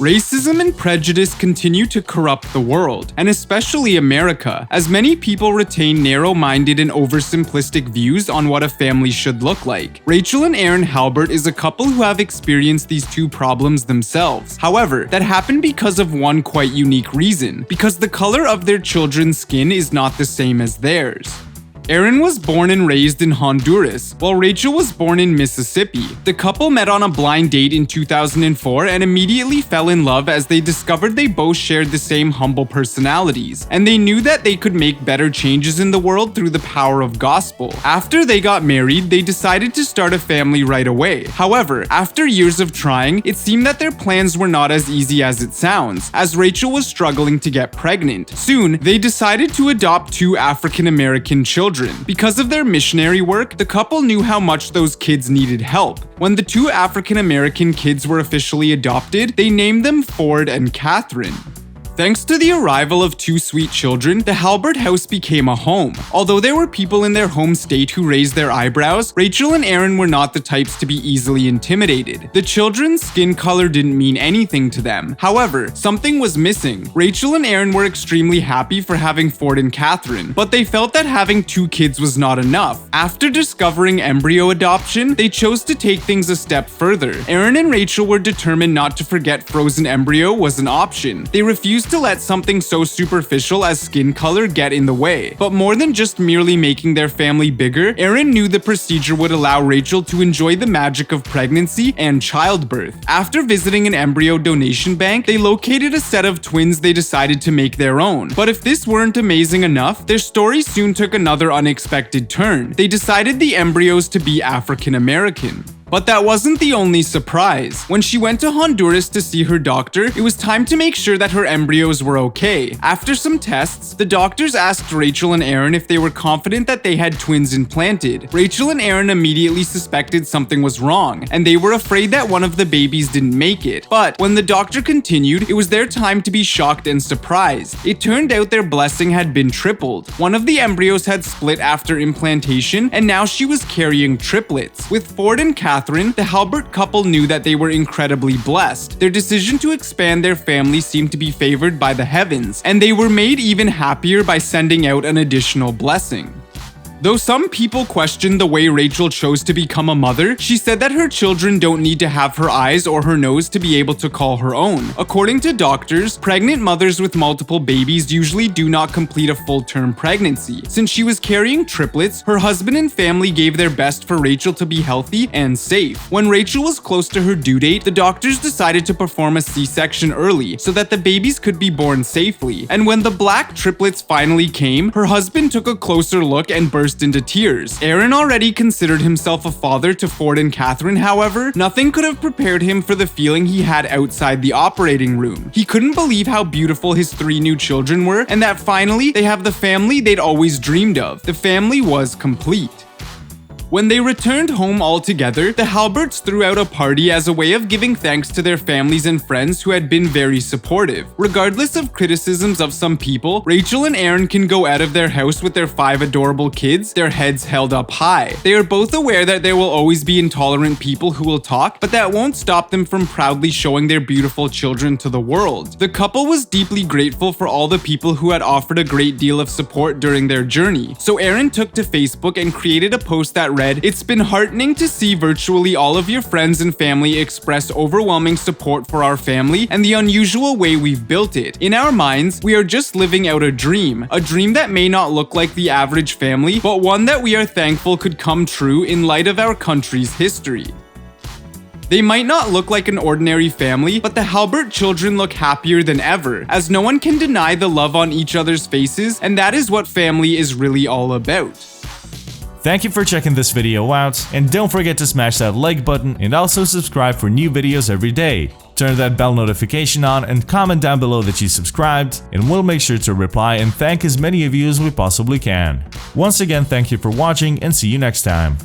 Racism and prejudice continue to corrupt the world, and especially America, as many people retain narrow-minded and oversimplistic views on what a family should look like. Rachel and Aaron Halbert is a couple who have experienced these two problems themselves. However, that happened because of one quite unique reason, because the color of their children's skin is not the same as theirs. Aaron was born and raised in Honduras, while Rachel was born in Mississippi. The couple met on a blind date in 2004 and immediately fell in love as they discovered they both shared the same humble personalities, and they knew that they could make better changes in the world through the power of gospel. After they got married, they decided to start a family right away. However, after years of trying, it seemed that their plans were not as easy as it sounds, as Rachel was struggling to get pregnant. Soon, they decided to adopt 2 African American children. Because of their missionary work, the couple knew how much those kids needed help. When the 2 African American kids were officially adopted, they named them Ford and Catherine. Thanks to the arrival of 2 sweet children, the Halbert house became a home. Although there were people in their home state who raised their eyebrows, Rachel and Aaron were not the types to be easily intimidated. The children's skin color didn't mean anything to them. However, something was missing. Rachel and Aaron were extremely happy for having Ford and Catherine, but they felt that having 2 kids was not enough. After discovering embryo adoption, they chose to take things a step further. Aaron and Rachel were determined not to forget frozen embryo was an option. They refused to let something so superficial as skin color get in the way. But more than just merely making their family bigger, Aaron knew the procedure would allow Rachel to enjoy the magic of pregnancy and childbirth. After visiting an embryo donation bank, they located a set of twins they decided to make their own. But if this weren't amazing enough, their story soon took another unexpected turn. They decided the embryos to be African American. But that wasn't the only surprise. When she went to Honduras to see her doctor, it was time to make sure that her embryos were okay. After some tests, the doctors asked Rachel and Aaron if they were confident that they had twins implanted. Rachel and Aaron immediately suspected something was wrong, and they were afraid that one of the babies didn't make it. But when the doctor continued, it was their time to be shocked and surprised. It turned out their blessing had been tripled. One of the embryos had split after implantation, and now she was carrying triplets. With Ford and Catherine, the Halbert couple knew that they were incredibly blessed. Their decision to expand their family seemed to be favored by the heavens, and they were made even happier by sending out an additional blessing. Though some people questioned the way Rachel chose to become a mother, she said that her children don't need to have her eyes or her nose to be able to call her own. According to doctors, pregnant mothers with multiple babies usually do not complete a full-term pregnancy. Since she was carrying triplets, her husband and family gave their best for Rachel to be healthy and safe. When Rachel was close to her due date, the doctors decided to perform a C-section early so that the babies could be born safely. And when the black triplets finally came, her husband took a closer look and burst into tears. Aaron already considered himself a father to Ford and Catherine, however, nothing could have prepared him for the feeling he had outside the operating room. He couldn't believe how beautiful his 3 new children were, and that finally they have the family they'd always dreamed of. The family was complete. When they returned home all together, the Halberts threw out a party as a way of giving thanks to their families and friends who had been very supportive. Regardless of criticisms of some people, Rachel and Aaron can go out of their house with their 5 adorable kids, their heads held up high. They are both aware that there will always be intolerant people who will talk, but that won't stop them from proudly showing their beautiful children to the world. The couple was deeply grateful for all the people who had offered a great deal of support during their journey. So Aaron took to Facebook and created a post that read, "It's been heartening to see virtually all of your friends and family express overwhelming support for our family and the unusual way we've built it. In our minds, we are just living out a dream that may not look like the average family, but one that we are thankful could come true in light of our country's history." They might not look like an ordinary family, but the Halbert children look happier than ever, as no one can deny the love on each other's faces, and that is what family is really all about. Thank you for checking this video out, and don't forget to smash that like button and also subscribe for new videos every day. Turn that bell notification on and comment down below that you subscribed, and we'll make sure to reply and thank as many of you as we possibly can. Once again, thank you for watching and see you next time.